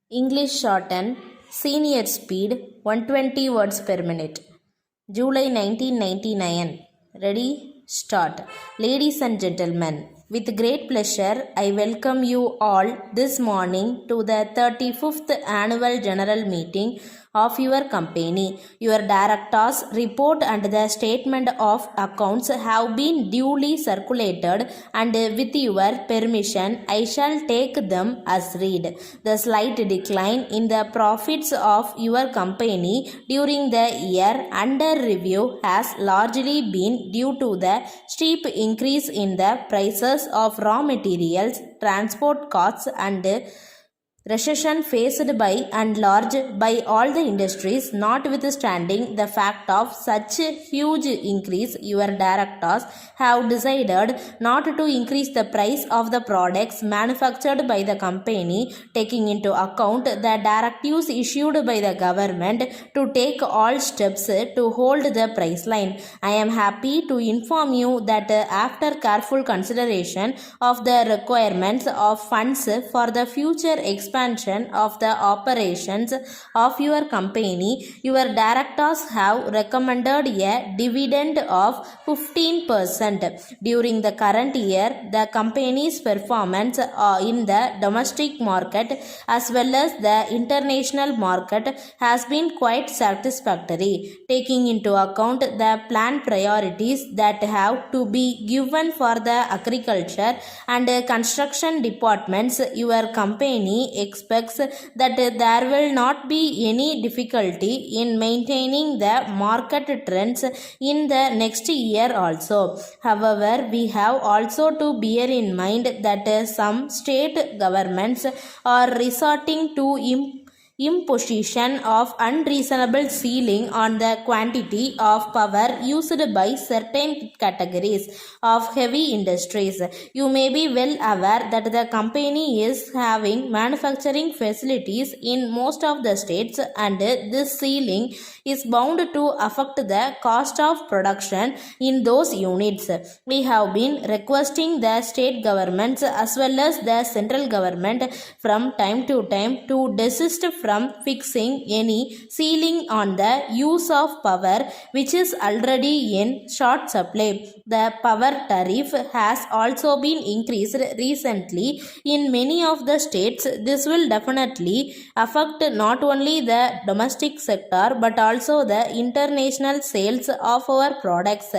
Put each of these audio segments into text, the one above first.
English Shorthand Senior Speed 120 words per minute. July 1999. Ready? Start. Ladies and gentlemen, with great pleasure, I welcome you all this morning to the 35th Annual General Meeting of your company. Your director's report and the statement of accounts have been duly circulated, and with your permission, I shall take them as read. The slight decline in the profits of your company during the year under review has largely been due to the steep increase in the prices of raw materials, transport costs, and recession faced by and large by all the industries. Notwithstanding the fact of such a huge increase, your directors have decided not to increase the price of the products manufactured by the company, taking into account the directives issued by the government to take all steps to hold the price line. I am happy to inform you that after careful consideration of the requirements of funds for the future expansion of the operations of your company, your directors have recommended a dividend of 15%. During the current year, the company's performance in the domestic market as well as the international market has been quite satisfactory, taking into account the planned priorities that have to be given for the agriculture and construction departments. Your company expects that there will not be any difficulty in maintaining the market trends in the next year also. However, we have also to bear in mind that some state governments are resorting to imposition of unreasonable ceiling on the quantity of power used by certain categories of heavy industries. You may be well aware that the company is having manufacturing facilities in most of the states, and this ceiling is bound to affect the cost of production in those units. We have been requesting the state governments as well as the central government from time to time to desist from fixing any ceiling on the use of power which is already in short supply. The power tariff has also been increased recently in many of the states. This will definitely affect not only the domestic sector but also the international sales of our products,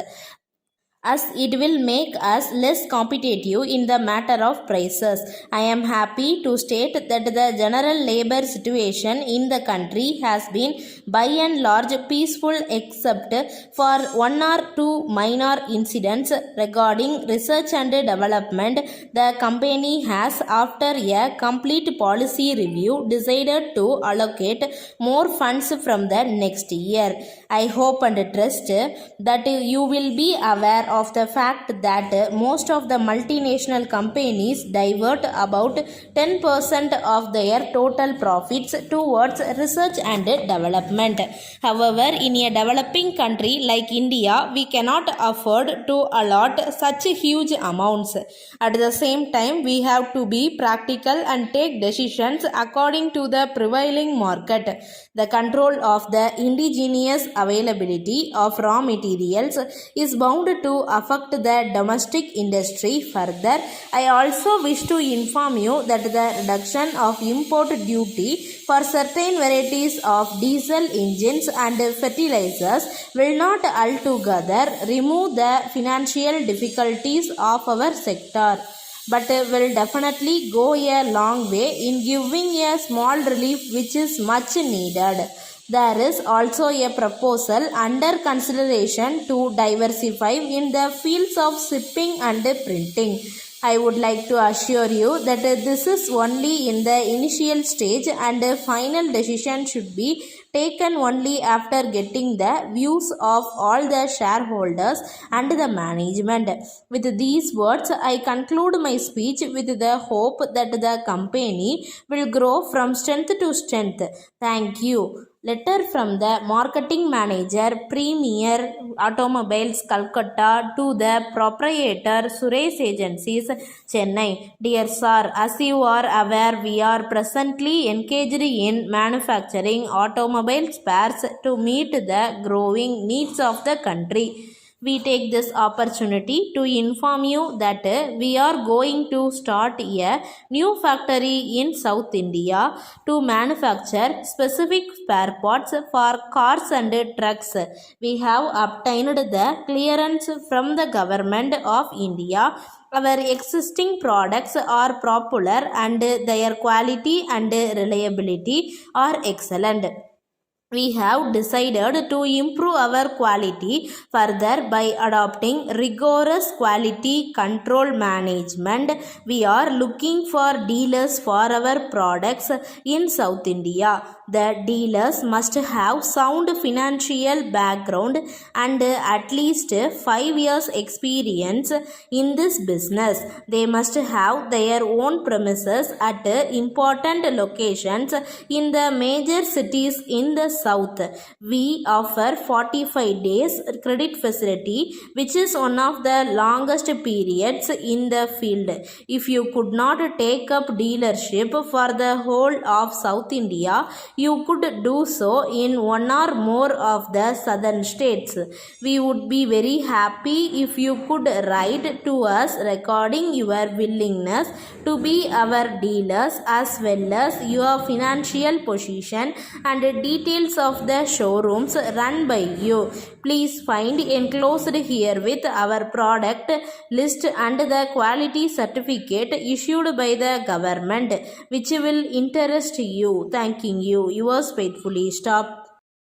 as it will make us less competitive in the matter of prices. I am happy to state that the general labor situation in the country has been by and large peaceful except for one or two minor incidents regarding research and development. The company has, after a complete policy review, decided to allocate more funds from the next year. I hope and trust that you will be aware of the fact that most of the multinational companies divert about 10% of their total profits towards research and development. However, in a developing country like India, we cannot afford to allot such huge amounts. At the same time, we have to be practical and take decisions according to the prevailing market. The control of the indigenous availability of raw materials is bound to affect the domestic industry further. I also wish to inform you that the reduction of import duty for certain varieties of diesel engines and fertilizers will not altogether remove the financial difficulties of our sector, but will definitely go a long way in giving a small relief which is much needed. There is also a proposal under consideration to diversify in the fields of shipping and printing. I would like to assure you that this is only in the initial stage and a final decision should be taken only after getting the views of all the shareholders and the management. With these words, I conclude my speech with the hope that the company will grow from strength to strength. Thank you. Letter from the Marketing Manager, Premier Automobiles, Calcutta, to the Proprietor, Suresh Agencies, Chennai. Dear Sir, as you are aware, we are presently engaged in manufacturing automobile spares to meet the growing needs of the country. We take this opportunity to inform you that we are going to start a new factory in South India to manufacture specific spare parts for cars and trucks. We have obtained the clearance from the government of India. Our existing products are popular and their quality and reliability are excellent. We have decided to improve our quality further by adopting rigorous quality control management. We are looking for dealers for our products in South India. The dealers must have sound financial background and at least 5 years experience in this business. They must have their own premises at important locations in the major cities in the south. We offer 45 days credit facility, which is one of the longest periods in the field. If you could not take up dealership for the whole of South India, you could do so in one or more of the southern states. We would be very happy if you could write to us recording your willingness to be our dealers as well as your financial position and details of the showrooms run by you. Please find enclosed herewith our product list and the quality certificate issued by the government, which will interest you. Thanking you. Yours faithfully. Stop.